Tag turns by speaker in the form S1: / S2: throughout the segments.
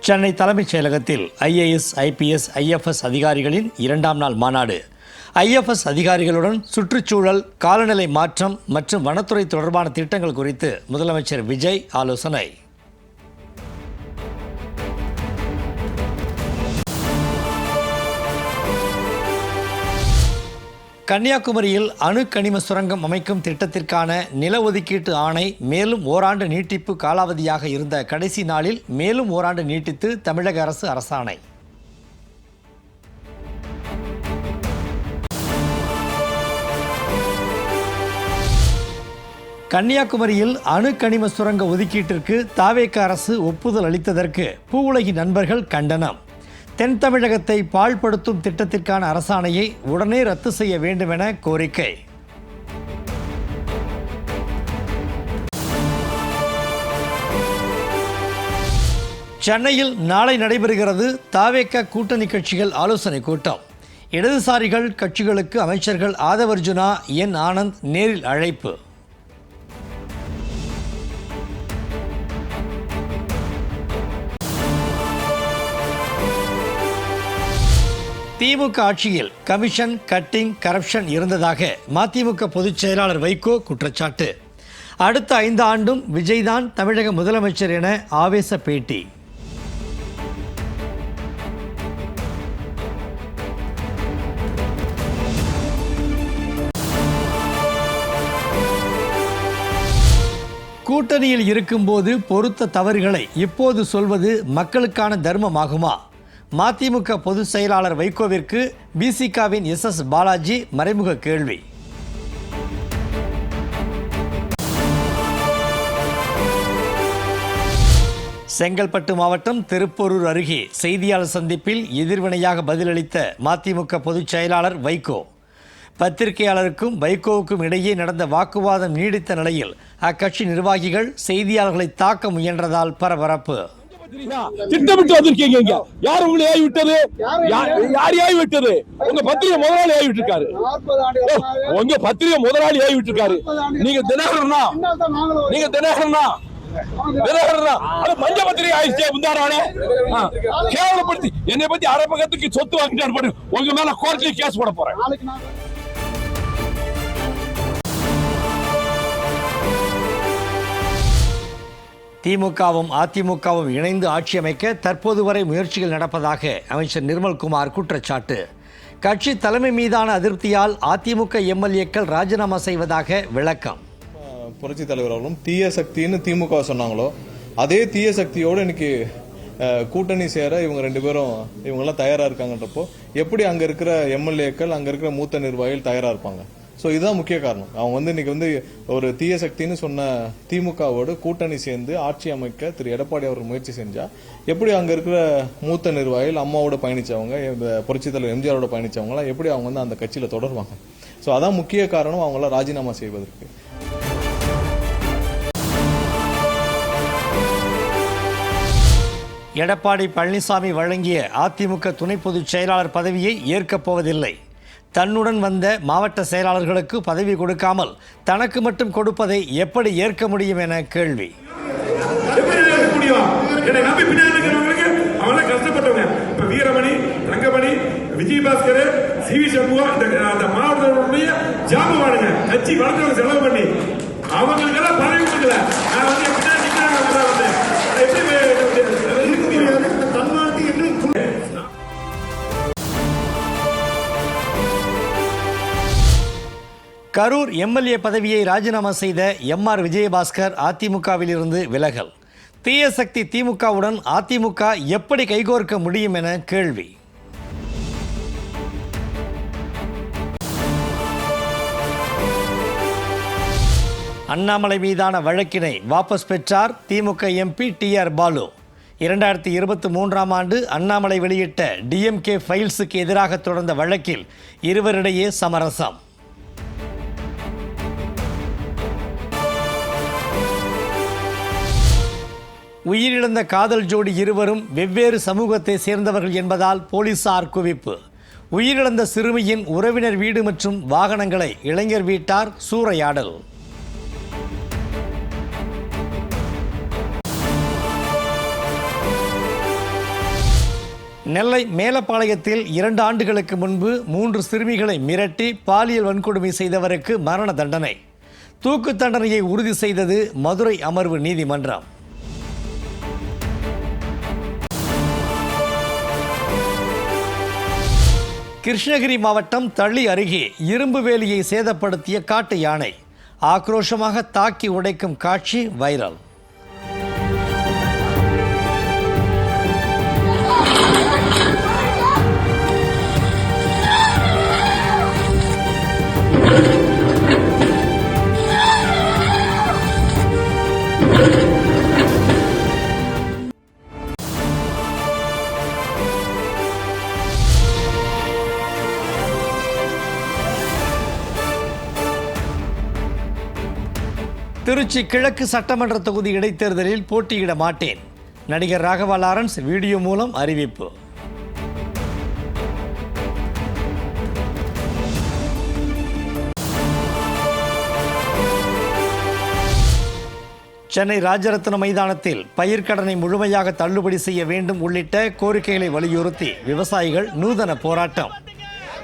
S1: சென்னை தலைமைச் செயலகத்தில் IAS, IPS, IFS அதிகாரிகளின் 2ஆம் நாள் மாநாடு. IFS அதிகாரிகளுடன் சுற்றுச்சூழல், காலநிலை மாற்றம் மற்றும் வனத்துறை தொடர்பான திட்டங்கள் குறித்து முதலமைச்சர் விஜய் ஆலோசனை. கன்னியாகுமரியில் அணு கனிம சுரங்கம் அமைக்கும் திட்டத்திற்கான நில ஒதுக்கீட்டு ஆணை மேலும் ஓராண்டு நீட்டிப்பு காலாவதியாக இருந்த கடைசி நாளில் மேலும் ஓராண்டு நீட்டித்து தமிழக அரசு அரசாணை. கன்னியாகுமரியில் அணு கனிம சுரங்க ஒதுக்கீட்டிற்கு தாவேக அரசு ஒப்புதல் அளித்ததற்கு பூவுலகின் நண்பர்கள் கண்டனம். தென் தமிழகத்தை பாழ்படுத்தும் திட்டத்திற்கான அரசாணையை உடனே ரத்து செய்ய வேண்டும் என கோரிக்கை. சென்னையில் நாளை நடைபெறுகிறது தாவேக கூட்டணி கட்சிகள் ஆலோசனை கூட்டம். இடதுசாரிகள் கட்சிகளுக்கு அமைச்சர்கள் ஆதவர்ஜுனா, என் ஆனந்த் நேரில் அழைப்பு. திமுக ஆட்சியில் கமிஷன், கட்டிங், கரப்ஷன் இருந்ததாக மதிமுக பொதுச் செயலாளர் வைகோ குற்றச்சாட்டு. அடுத்த 5 ஆண்டும் விஜய்தான் தமிழக முதலமைச்சர் என ஆவேச பேட்டி. கூட்டணியில் இருக்கும்போது பொறுத்த தவறுகளை இப்போது சொல்வது மக்களுக்கான தர்மமாகுமா? மதிமுக பொதுச் செயலாளர் வைகோவிற்கு பிசிகவின் SS பாலாஜி மறைமுக கேள்வி. செங்கல்பட்டு மாவட்டம் திருப்போரூர் அருகே செய்தியாளர் சந்திப்பில் எதிர்வினையாக பதிலளித்த மதிமுக பொதுச் செயலாளர் வைகோ. பத்திரிகையாளருக்கும் வைகோவுக்கும் இடையே நடந்த வாக்குவாதம் நீடித்த நிலையில் அக்கட்சி நிர்வாகிகள் செய்தியாளர்களை தாக்க முயன்றதால் பரபரப்பு.
S2: திட்டமிட்டு வந்திருக்கீங்க. யார் உங்களை ஏவி விட்டது? யார் ஏவி விட்டது? உங்க பத்திரிகை முதலாளி ஏவி விட்டுருக்காரு. உங்க பத்திரிகை முதலாளி ஏவி விட்டுருக்காரு. நீங்க தினகரனா? நீங்க தினகரனா? தினகரனா? அது மஞ்ச பத்திரிகை ஆயிடுச்சு. முந்தாரானே கேவலப்படுத்தி என்னை பத்தி அரை பக்கத்துக்கு சொத்து வாங்கிட்டாரு. உங்க மேல கோர்ட்ல கேஸ் போட போறேன்.
S1: திமுகவும் அதிமுகவும் இணைந்து ஆட்சி அமைக்க தற்போது வரை முயற்சிகள் நடப்பதாக அமைச்சர் நிர்மல்குமார் குற்றச்சாட்டு. கட்சி தலைமை மீதான அதிருப்தியால் அதிமுக MLAக்கள் ராஜினாமா செய்வதாக விளக்கம்.
S3: புரட்சி தலைவர் அவர்களும் தீய சக்தின்னு திமுக சொன்னாங்களோ அதே தீய சக்தியோடு இன்னைக்கு கூட்டணி சேர இவங்க 2 பேரும் இவங்கெல்லாம் தயாரா இருக்காங்கன்றப்போ எப்படி அங்க இருக்கிற MLAக்கள், அங்க இருக்கிற மூத்த நிர்வாகிகள் தயாரா இருப்பாங்க? ஸோ இதுதான் முக்கிய காரணம். அவங்க இன்னைக்கு ஒரு தீய சக்தின்னு சொன்ன திமுகவோடு கூட்டணி சேர்ந்து ஆட்சி அமைக்க திரு எடப்பாடி அவர் முயற்சி செஞ்சா எப்படி அங்க இருக்கிற மூத்த நிர்வாகிகள், அம்மாவோட பயணிச்சவங்க, புரட்சித் தலைவர் எம்ஜிஆரோட பயணிச்சவங்களாம் எப்படி அவங்க அந்த கட்சியில தொடருவாங்க? ஸோ அதான் முக்கிய காரணம் அவங்களாம் ராஜினாமா செய்வதற்கு.
S1: எடப்பாடி பழனிசாமி வழங்கிய அதிமுக துணை பொதுச் செயலாளர் பதவியை ஏற்கப் போவதில்லை. தன்னுடன் வந்த மாவட்ட செயலாளர்களுக்கு பதவி கொடுக்காமல் தனக்கு மட்டும் கொடுப்பதை எப்படி ஏற்க முடியும் என கேள்வி.
S4: வீரமணி, தங்கமணி, விஜயபாஸ்கர், CV சண்முகம் அந்த மாவட்டத்தினுடைய ஜாம்பவானுங்க கட்சி வளர்த்து செலவு பண்ணி அவங்களுக்கெல்லாம் பதவி கொடுக்கல. கரூர் MLA பதவியை ராஜினாமா செய்த MR விஜயபாஸ்கர் அதிமுகவில் இருந்து விலகல். தீய சக்தி திமுகவுடன் அதிமுக எப்படி கைகோர்க்க முடியும் என கேள்வி. அண்ணாமலை மீதான வழக்கினை வாபஸ் பெற்றார் திமுக MP TR பாலு. 2023ஆம் ஆண்டு அண்ணாமலை வெளியிட்ட DMK ஃபைல்ஸுக்கு எதிராக தொடர்ந்த வழக்கில் இருவரிடையே சமரசம். உயிரிழந்த காதல் ஜோடி இருவரும் வெவ்வேறு சமூகத்தை சேர்ந்தவர்கள் என்பதால் போலீசார் குவிப்பு. உயிரிழந்த சிறுமியின் உறவினர் வீடு மற்றும் வாகனங்களை இளைஞர் வீட்டார் சூறையாடல்.
S1: நெல்லை மேலப்பாளையத்தில் 2 ஆண்டுகளுக்கு முன்பு 3 சிறுமிகளை மிரட்டி பாலியல் வன்கொடுமை செய்தவருக்கு மரண தண்டனை. தூக்கு தண்டனையை உறுதி செய்தது மதுரை அமர்வு நீதிமன்றம். கிருஷ்ணகிரி மாவட்டம் தளி அருகே இரும்பு வேலியை சேதப்படுத்திய காட்டு யானை ஆக்ரோஷமாக தாக்கி உடைக்கும் காட்சி வைரல். திருச்சி கிழக்கு சட்டமன்ற தொகுதி இடைத்தேர்தலில் போட்டியிட மாட்டேன். நடிகர் ராகவா லாரன்ஸ் வீடியோ மூலம் அறிவிப்பு. சென்னை ராஜரத்ன மைதானத்தில் பயிர்க்கடனை முழுமையாக தள்ளுபடி செய்ய வேண்டும் உள்ளிட்ட கோரிக்கைகளை வலியுறுத்தி விவசாயிகள் நூதன போராட்டம்.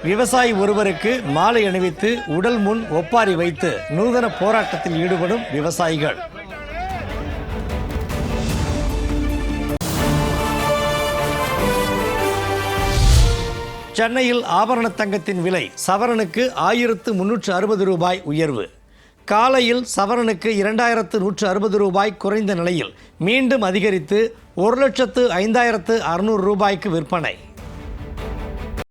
S1: விவசாயி ஒருவருக்கு மாலை அணிவித்து உடல் முன் ஒப்பாரி வைத்து நூதன போராட்டத்தில் ஈடுபடும் விவசாயிகள். சென்னையில் ஆபரண தங்கத்தின் விலை சவரனுக்கு 1360 ரூபாய் உயர்வு. காலையில் சவரனுக்கு 2160 ரூபாய் குறைந்த நிலையில் மீண்டும் அதிகரித்து 1,05,600 ரூபாய்க்கு விற்பனை.